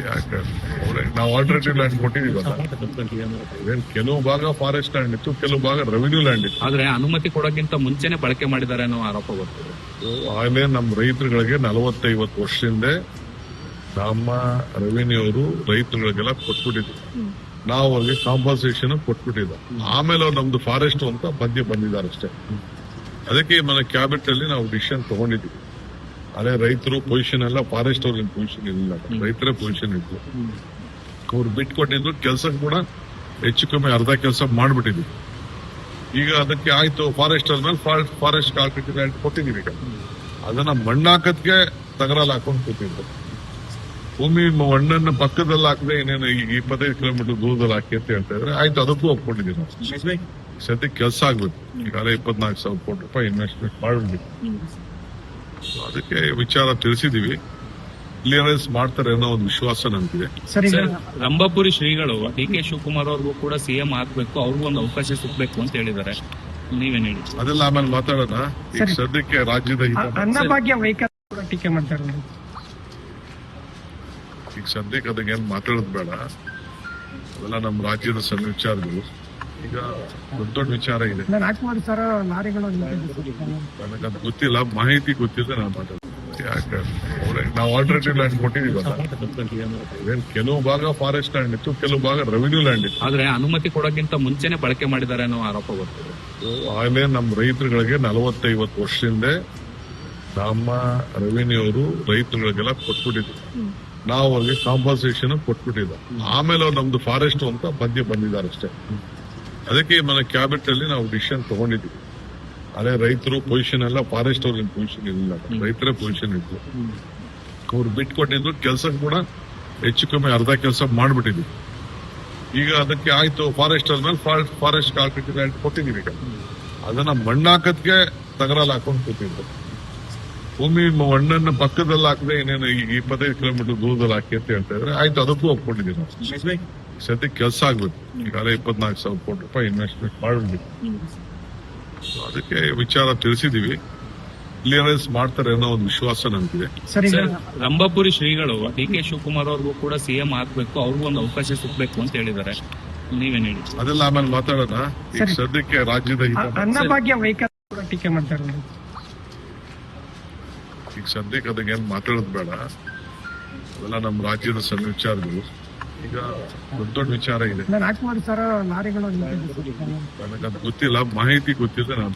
ಯಾಕೆ ನಾವು alternative land ಕೊಟ್ಟಿದೀವಲ್ಲ, ಏನ್ ಕೆಲವು ಭಾಗ ಫಾರೆಸ್ಟ್ ಲ್ಯಾಂಡ್ ಇತ್ತು, ಕೆಲವು ಭಾಗ ರೆವಿನ್ಯೂ ಲ್ಯಾಂಡ್ ಇತ್ತು. ಆದ್ರೆ ಅನುಮತಿ ಕೊಡೋಕ್ಕಿಂತ ಮುಂಚೆನೆ ಬಳಕೆ ಮಾಡಿದ್ದಾರೆ ಅನ್ನೋ ಆರೋಪ ಬರ್ತಿದೆ. ಆಗಲೇ ನಮ್ಮ ರೈತರುಗಳಿಗೆ 40-50 ವರ್ಷದಿಂದ ನಮ್ಮ ರೆವಿನ್ಯೂ ಅವರು ರೈತರುಗಳಿಗೆಲ್ಲ ಕೊಟ್ಬಿಟ್ಟಿದ್ವಿ. ನಾವು ಅವ್ರಿಗೆ ಕಾಂಪನ್ಸೇಷನ್ ಕೊಟ್ಬಿಟ್ಟಿದ್ದ. ಆಮೇಲೆ ಅವ್ರು ನಮ್ದು ಫಾರೆಸ್ಟ್ ಅಂತ ಮಧ್ಯೆ ಬಂದಿದ್ದಾರೆ ಅಷ್ಟೇ. ಅದಕ್ಕೆ మన ಕ್ಯಾಬಿನೆಟ್ ಅಲ್ಲಿ ನಾವು ಡಿಸಿಷನ್ ತಗೊಂಡಿದ್ವಿ. ಅದೇ ರೈತರು ಪೊಸಿಷನ್ ಎಲ್ಲ ಫಾರೆಸ್ಟ್ ಅವ್ರಿಗೆ ಪೊಸಿಷನ್ ಇಲ್ಲ, ರೈತರ ಪೊಸಿಷನ್ ಇತ್ತು. ಅವ್ರು ಬಿಟ್ಟು ಕೊಟ್ಟಿದ್ರು, ಕೆಲಸ ಕೂಡ ಹೆಚ್ಚು ಕಮ್ಮಿ ಅರ್ಧ ಕೆಲಸ ಮಾಡ್ಬಿಟ್ಟಿದ್ವಿ. ಈಗ ಅದಕ್ಕೆ ಆಯ್ತು ಫಾರೆಸ್ಟ್ ಆದ್ಮೇಲೆ ಫಾರೆಸ್ಟ್ ಆಲ್ಟರ್ನೇಟಿವ್ ಲ್ಯಾಂಡ್ ಕೊಟ್ಟಿದೀವಿ. ಈಗ ಅದನ್ನ ಮಣ್ಣಾಕದ್ಗೆ ತಗರಲ್ಲಿ ಹಾಕೊಂಡು ಕೂತಿದ್ರು. ಭೂಮಿ ಮಣ್ಣನ್ನ ಪಕ್ಕದಲ್ಲಿ ಹಾಕದೆ ಇನ್ನೇನು ಈಗ 25 ಕಿಲೋಮೀಟರ್ ದೂರದಲ್ಲಿ ಹಾಕಿ ಅಂತ ಹೇಳ್ತಾ ಇದ್ರೆ ಆಯ್ತು, ಅದಕ್ಕೂ ಒಪ್ಕೊಂಡಿದ್ದೀವಿ ನಾವು. ಸದ್ಯಕ್ಕೆ ಕೆಲಸ ಆಗ್ಬೇಕು. ಈಗಾಗಲೇ 24,000 ಕೋಟಿ ರೂಪಾಯಿ ಇನ್ವೆಸ್ಟ್ಮೆಂಟ್ ಮಾಡಬೇಕು. ಅದಕ್ಕೆ ವಿಚಾರ ತಿಳಿಸಿದೀವಿ. ಕ್ಲಿಯರೆನ್ಸ್ ಮಾಡ್ತಾರೆ ಅನ್ನೋ ಒಂದು ವಿಶ್ವಾಸ ನಮಗಿದೆ. ರಂಭಾಪುರಿ ಶ್ರೀಗಳು ಡಿ.ಕೆ. ಶಿವಕುಮಾರ್ ಅವ್ರಿಗೂ ಕೂಡ ಸಿಎಂ ಆಗ್ಬೇಕು, ಅವ್ರಿಗೂ ಒಂದು ಅವಕಾಶ ಸಿಗ್ಬೇಕು ಅಂತ ಹೇಳಿದ್ದಾರೆ. ನೀವೇನ್ ಹೇಳಿ? ಅದೆಲ್ಲ ಆಮೇಲೆ ಮಾತಾಡೋಣ. ಈಗ ಸದ್ಯಕ್ಕೆ ರಾಜ್ಯದ ಅನ್ನಭಾಗ್ಯ ವೆಹಿಕಲ್ ಟೀಕೆ ಮಾಡ್ತಾರೆ. ಈಗ ಸದ್ಯಕ್ಕೆ ಅದಕ್ಕೇನು ಮಾತಾಡೋದು ಬೇಡ. ಅದೆಲ್ಲ ನಮ್ಮ ರಾಜ್ಯದ ಸಣ್ಣ ವಿಚಾರಗಳು. ಈಗ ದೊಡ್ಡ ವಿಚಾರ ಇದೆ. ನನಗದು ಗೊತ್ತಿಲ್ಲ, ಮಾಹಿತಿ ಗೊತ್ತಿದೆ, ನಾನು ಮಾತಾಡ್ತೀನಿ. ಯಾಕೆ ನಾವು ಆಲ್ಟರ್ನೇಟಿವ್ ಲ್ಯಾಂಡ್ ಕೊಟ್ಟಿದೀವಲ್ಲ, ಏನ್ ಕೆಲವು ಭಾಗ ಫಾರೆಸ್ಟ್ ಲ್ಯಾಂಡ್ ಇತ್ತು, ಕೆಲವು ಭಾಗ ರೆವಿನ್ಯೂ ಲ್ಯಾಂಡ್ ಇತ್ತು. ಆದ್ರೆ ಅನುಮತಿ ಕೊಡೋಕ್ಕಿಂತ ಮುಂಚೆನೆ ಬಳಕೆ ಮಾಡಿದ್ದಾರೆ ಅನ್ನೋ ಆರೋಪ ಬರ್ತಿದೆ. ಆಗಲೇ ನಮ್ಮ ರೈತರುಗಳಿಗೆ 40-50 ವರ್ಷದಿಂದ ನಮ್ಮ ರೆವಿನ್ಯೂ ಅವರು ರೈತರುಗಳಿಗೆಲ್ಲ ಕೊಟ್ಬಿಟ್ಟಿದ್ವಿ. ನಾವು ಅವ್ರಿಗೆ ಕಾಂಪನ್ಸೇಷನ್ ಕೊಟ್ಬಿಟ್ಟಿದ್ದ. ಆಮೇಲೆ ಅವ್ರು ನಮ್ದು ಫಾರೆಸ್ಟ್ ಅಂತ ಮಧ್ಯೆ ಬಂದಿದ್ದಾರೆ ಅಷ್ಟೇ. ಅದಕ್ಕೆ మన ಕ್ಯಾಬಿನೆಟ್ ಅಲ್ಲಿ ನಾವು ಡಿಸಿಷನ್ ತಗೊಂಡಿದ್ವಿ. ಅದೇ ರೈತರು ಪೊಸಿಷನ್ ಎಲ್ಲ ಫಾರೆಸ್ಟ್ ಅವ್ರಿಗೆ ಪೊಸಿಷನ್ ಇಲ್ಲ, ರೈತರ ಪೊಸಿಷನ್ ಇತ್ತು. ಅವ್ರು ಬಿಟ್ಟು ಕೊಟ್ಟಿದ್ರು, ಕೆಲಸ ಕೂಡ ಹೆಚ್ಚು ಕಮ್ಮಿ ಅರ್ಧ ಕೆಲಸ ಮಾಡ್ಬಿಟ್ಟಿದ್ವಿ. ಈಗ ಅದಕ್ಕೆ ಆಯ್ತು ಫಾರೆಸ್ಟ್ ಆದ್ಮೇಲೆ ಫಾರೆಸ್ಟ್ ಆಲ್ಟರ್ನೇಟಿವ್ ಲ್ಯಾಂಡ್ ಕೊಟ್ಟಿದೀವಿ. ಈಗ ಅದನ್ನ ಮಣ್ಣಾಕದ್ಗೆ ತಗರಲ್ಲಿ ಹಾಕೊಂಡು ಕೂತಿದ್ರು. ಭೂಮಿ ಮಣ್ಣನ್ನ ಪಕ್ಕದಲ್ಲಿ ಹಾಕದೆ ಇನ್ನೇನು ಈಗ 25 ಕಿಲೋಮೀಟರ್ ದೂರದಲ್ಲಿ ಹಾಕಿ ಅಂತ ಹೇಳ್ತಾ ಇದ್ರೆ ಆಯ್ತು, ಅದಕ್ಕೂ ಒಪ್ಕೊಂಡಿದ್ದೀವಿ ನಾವು. ಸದ್ಯಕ್ಕೆ ಕೆಲಸ ಆಗ್ಬೇಕು. ಈಗಾಗಲೇ 24,000 ಕೋಟಿ ರೂಪಾಯಿ ಇನ್ವೆಸ್ಟ್ಮೆಂಟ್ ಮಾಡಬೇಕು. ಅದಕ್ಕೆ ವಿಚಾರ ತಿಳಿಸಿದೀವಿ. ಕ್ಲಿಯರೆನ್ಸ್ ಮಾಡ್ತಾರೆ ಅನ್ನೋ ಒಂದು ವಿಶ್ವಾಸ ನಮಗಿದೆ. ರಂಭಾಪುರಿ ಶ್ರೀಗಳು ಡಿ.ಕೆ. ಶಿವಕುಮಾರ್ ಅವ್ರಿಗೂ ಕೂಡ ಸಿಎಂ ಆಗ್ಬೇಕು, ಅವ್ರಿಗೂ ಒಂದು ಅವಕಾಶ ಸಿಗ್ಬೇಕು ಅಂತ ಹೇಳಿದ್ದಾರೆ. ನೀವೇನ್ ಹೇಳಿ? ಅದೆಲ್ಲ ಆಮೇಲೆ ಮಾತಾಡೋಣ. ಈಗ ಸದ್ಯಕ್ಕೆ ರಾಜ್ಯದ ಅನ್ನಭಾಗ್ಯ ವೆಹಿಕಲ್ ಟೀಕೆ ಮಾಡ್ತಾರೆ. ಈಗ ಸದ್ಯಕ್ಕೆ ಅದಕ್ಕೇನು ಮಾತಾಡೋದು ಬೇಡ. ಅದೆಲ್ಲ ನಮ್ಮ ರಾಜ್ಯದ ಸಣ್ಣ ವಿಚಾರಗಳು. ಈಗ ದೊಡ್ಡ ವಿಚಾರ ಇದೆ. ನನಗದು ಗೊತ್ತಿಲ್ಲ, ಮಾಹಿತಿ ಗೊತ್ತಿದೆ, ನಾನು